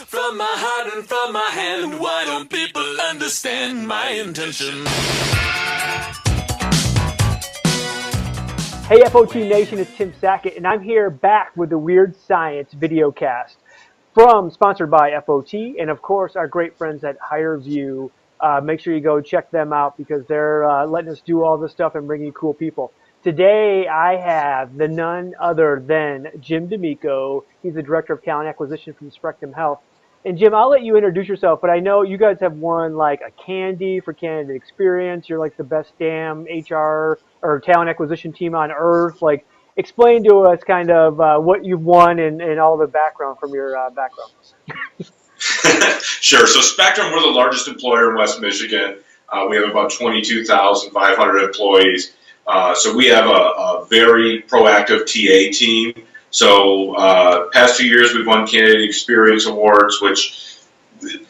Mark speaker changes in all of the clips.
Speaker 1: from my heart and from my hand. Why don't people understand my intention?
Speaker 2: Hey FOT Nation, it's Tim Sackett, and I'm here back with the Weird Science videocast sponsored by FOT, and of course our great friends at Higher View. Make sure you go check them out because they're letting us do all this stuff and bringing cool people. Today I have the none other than Jim D'Amico. He's the Director of Talent Acquisition from Spectrum Health. And Jim, I'll let you introduce yourself, but I know you guys have won like a Candy for Candidate Experience. You're like the best damn HR or talent acquisition team on earth. Like, explain to us kind of what you've won and all the background from your background.
Speaker 3: Sure. So Spectrum, we're the largest employer in West Michigan. We have about 22,500 employees. So we have a very proactive TA team. So past 2 years, we've won Candidate Experience Awards, which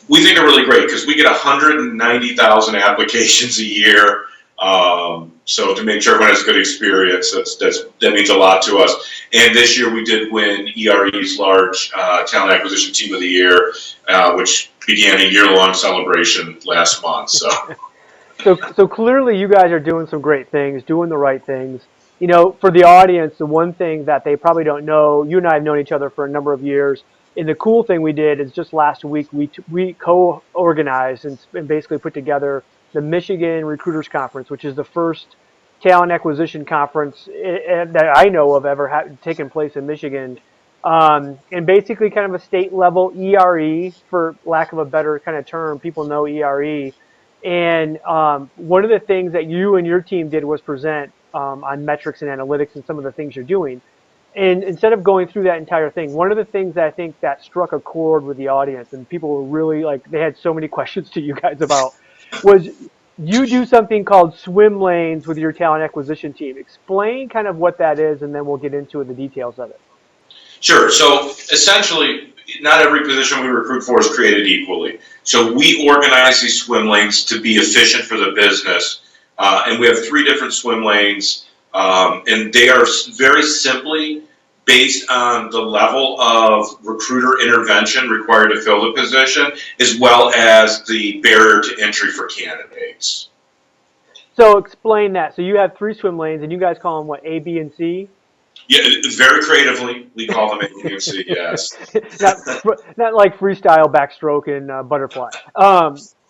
Speaker 3: we think are really great because we get 190,000 applications a year. So to make sure everyone has a good experience, that means a lot to us. And this year we did win ERE's Large Talent Acquisition Team of the Year, which began a year-long celebration last month.
Speaker 2: So clearly you guys are doing some great things, doing the right things. You know, for the audience, the one thing that they probably don't know, you and I have known each other for a number of years. And the cool thing we did is just last week we co-organized and basically put together the Michigan Recruiters Conference, which is the first talent acquisition conference that I know of ever taken place in Michigan. And basically kind of a state level ERE, for lack of a better kind of term. People know ERE. And one of the things that you and your team did was present on metrics and analytics and some of the things you're doing. And instead of going through that entire thing, one of the things that I think that struck a chord with the audience and people were really like, they had so many questions to you guys about, was you do something called swim lanes with your talent acquisition team. Explain kind of what that is, and then we'll get into the details of it.
Speaker 3: Sure. So essentially, not every position we recruit for is created equally. So we organize these swim lanes to be efficient for the business. And we have 3 different swim lanes, and they are very simply based on the level of recruiter intervention required to fill the position, as well as the barrier to entry for candidates.
Speaker 2: So explain that. So you have 3 swim lanes, and you guys call them what, A, B, and C?
Speaker 3: Yeah, very creatively, we call them A, B, and C, yes.
Speaker 2: not like freestyle backstroke and butterfly.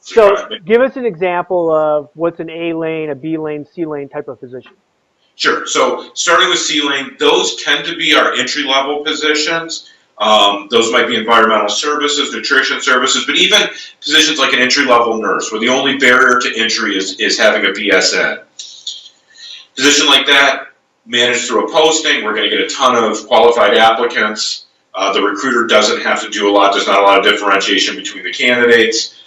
Speaker 2: So give us an example of what's an A lane, a B lane, C lane type of position. Sure.
Speaker 3: So starting with C lane, those tend to be our entry-level positions. Those might be environmental services, nutrition services, but even positions like an entry-level nurse, where the only barrier to entry is having a BSN. Position like that, managed through a posting, we're going to get a ton of qualified applicants. The recruiter doesn't have to do a lot. There's not a lot of differentiation between the candidates.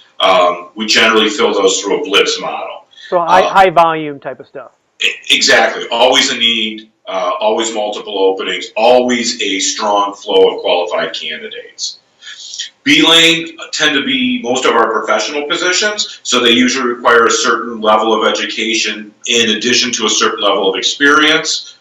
Speaker 3: We generally fill those through a blitz model.
Speaker 2: So high volume type of stuff.
Speaker 3: Exactly. Always a need, always multiple openings, always a strong flow of qualified candidates. B lane tend to be most of our professional positions, so they usually require a certain level of education in addition to a certain level of experience.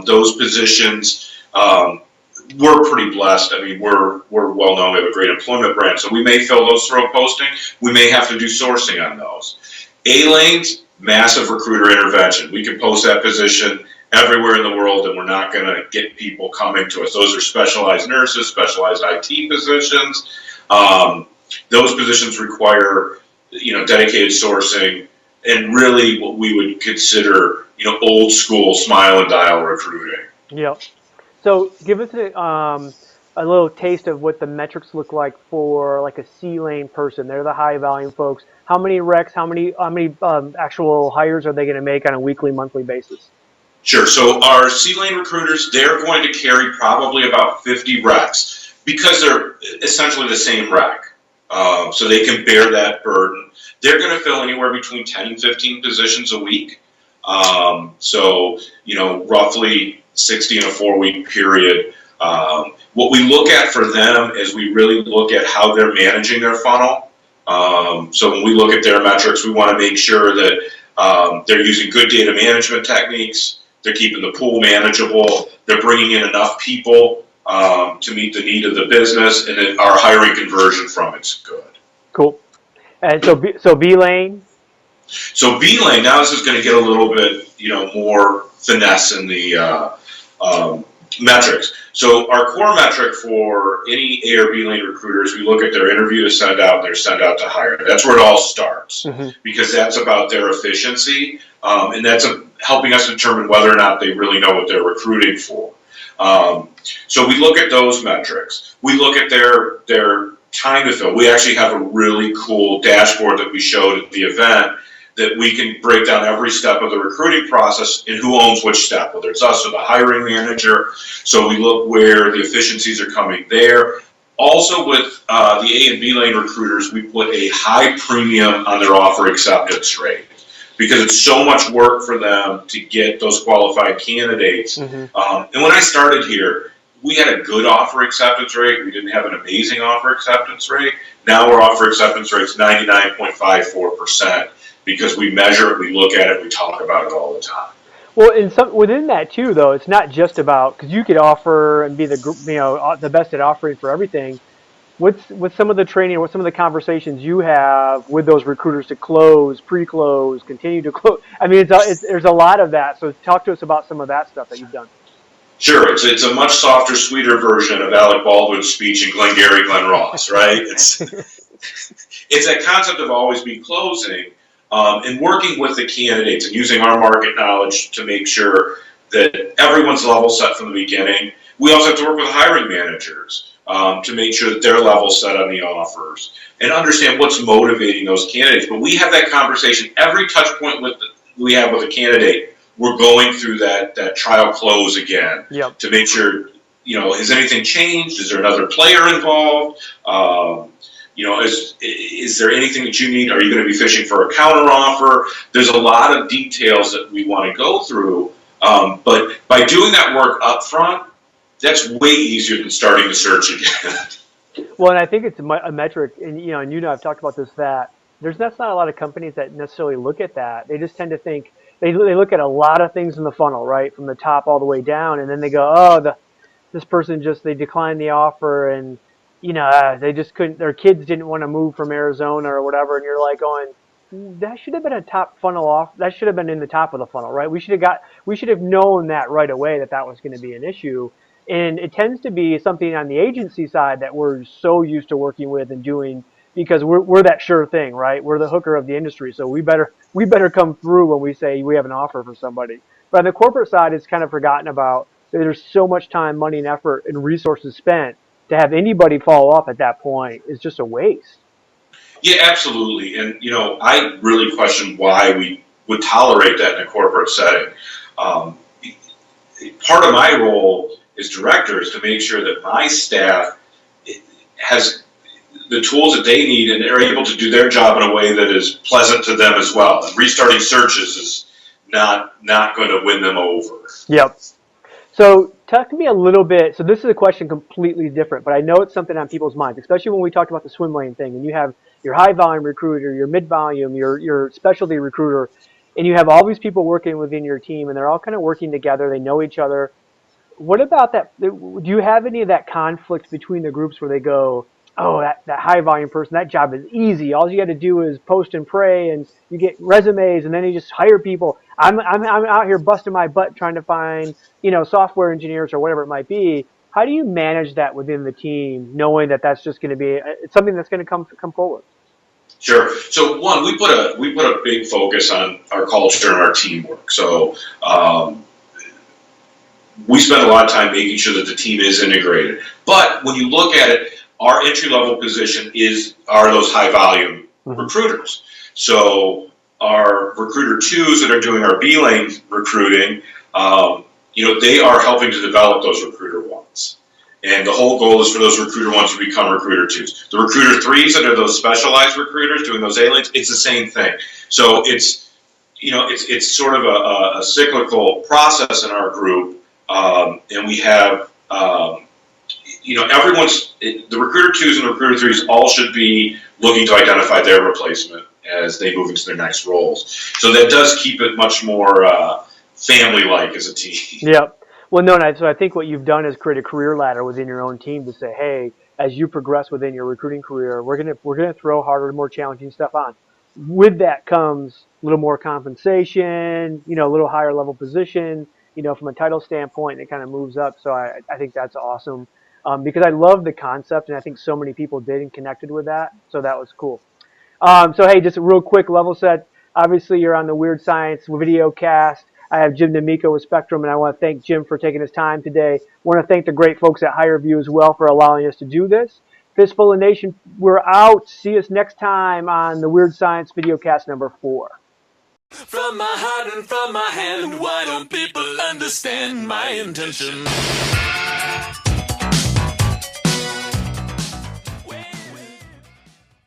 Speaker 3: Those positions, we're pretty blessed. I mean, we're well known. We have a great employment brand, so we may fill those through a posting. We may have to do sourcing on those. A lanes, massive recruiter intervention. We can post that position everywhere in the world, and we're not going to get people coming to us. Those are specialized nurses, specialized IT positions. Those positions require, dedicated sourcing and really what we would consider, old school smile and dial recruiting.
Speaker 2: Yep. So give us a little taste of what the metrics look like for like a C lane person. They're the high volume folks. How many recs, how many actual hires are they going to make on a weekly, monthly basis?
Speaker 3: Sure. So our C lane recruiters, they're going to carry probably about 50 recs because they're essentially the same rec. So they can bear that burden. They're going to fill anywhere between 10 and 15 positions a week. So, roughly 60 in a 4-week period. What we look at for them is we really look at how they're managing their funnel. So when we look at their metrics, we want to make sure that they're using good data management techniques, they're keeping the pool manageable, they're bringing in enough people to meet the need of the business, and then our hiring conversion from it's good.
Speaker 2: Cool. And so B lane.
Speaker 3: So B lane, now this is going to get a little bit, more finesse in the metrics. So our core metric for any A or B lane recruiters, we look at their interview to send out and their send out to hire. That's where it all starts, because that's about their efficiency, and that's helping us determine whether or not they really know what they're recruiting for. So we look at those metrics. We look at their time to fill. We actually have a really cool dashboard that we showed at the event that we can break down every step of the recruiting process and who owns which step, whether it's us or the hiring manager. So we look where the efficiencies are coming there. Also with the A and B lane recruiters, we put a high premium on their offer acceptance rate, because it's so much work for them to get those qualified candidates. And when I started here, we had a good offer acceptance rate. We didn't have an amazing offer acceptance rate. Now our offer acceptance rate is 99.54%, because we measure it, we look at it, we talk about it all the time.
Speaker 2: Well, within that too, though, it's not just about, because you could offer and be the best at offering for everything. What's some of the training, what some of the conversations you have with those recruiters to close, pre-close, continue to close? I mean, there's a lot of that. So talk to us about some of that stuff that you've done.
Speaker 3: Sure, it's a much softer, sweeter version of Alec Baldwin's speech in Glengarry Glen Ross, right? It's that concept of always be closing, and working with the candidates and using our market knowledge to make sure that everyone's level set from the beginning. We also have to work with hiring managers to make sure that they're level set on the offers and understand what's motivating those candidates. But we have that conversation every touch point we have with a candidate. We're going through that trial close again to make sure, has anything changed? Is there another player involved? Is there anything that you need? Are you going to be fishing for a counter offer? There's a lot of details that we want to go through, but by doing that work up front, that's way easier than starting the search again.
Speaker 2: Well, and I think it's a metric, and I've talked about this, that that's not a lot of companies that necessarily look at that. They just tend to think, they look at a lot of things in the funnel, right, from the top all the way down, and then they go, this person they declined the offer, and they just couldn't, their kids didn't want to move from Arizona or whatever, and you're like going, that should have been a top funnel off, that should have been in the top of the funnel, right? We should have known that right away that was going to be an issue. And it tends to be something on the agency side that we're so used to working with and doing, because we're that sure thing, right? We're the hooker of the industry, so we better come through when we say we have an offer for somebody. But on the corporate side, it's kind of forgotten about. There's so much time, money, and effort and resources spent to have anybody follow up at that point is just a waste.
Speaker 3: Yeah, absolutely. And I really question why we would tolerate that in a corporate setting. Part of my role as director is to make sure that my staff has the tools that they need and they're able to do their job in a way that is pleasant to them as well. And restarting searches is not going to win them over.
Speaker 2: Yep. So talk to me a little bit. So this is a question completely different, but I know it's something on people's minds, especially when we talked about the swim lane thing, and you have your high volume recruiter, your mid volume, your specialty recruiter, and you have all these people working within your team, and they're all kind of working together. They know each other. What about that? Do you have any of that conflict between the groups where they go, oh, that high volume person, that job is easy. All you got to do is post and pray, and you get resumes, and then you just hire people. I'm out here busting my butt trying to find, software engineers or whatever it might be. How do you manage that within the team, knowing that that's just going to be something that's going to come forward?
Speaker 3: Sure. So one, we put a big focus on our culture and our teamwork. So we spend a lot of time making sure that the team is integrated. But when you look at it, our entry-level position are those high-volume recruiters. So our recruiter twos that are doing our B-lane recruiting, they are helping to develop those recruiter ones. And the whole goal is for those recruiter ones to become recruiter twos. The recruiter threes that are those specialized recruiters doing those A-lanes, it's the same thing. So it's sort of a cyclical process in our group, and we have the recruiter twos and the recruiter threes all should be looking to identify their replacement as they move into their next roles. So that does keep it much more family-like as a team.
Speaker 2: Yep. Well, no, so I think what you've done is create a career ladder within your own team to say, hey, as you progress within your recruiting career, we're gonna throw harder, more challenging stuff on. With that comes a little more compensation, a little higher level position, from a title standpoint, it kind of moves up. So I think that's awesome because I love the concept, and I think so many people did and connected with that. So that was cool. So hey, just a real quick level set. Obviously, you're on the Weird Science video cast. I have Jim D'Amico with Spectrum, and I want to thank Jim for taking his time today. I want to thank the great folks at Higher View as well for allowing us to do this. Fistful of Nation, we're out. See us next time on the Weird Science video cast number 4.
Speaker 1: From my heart and from my hand, why don't people understand my intention?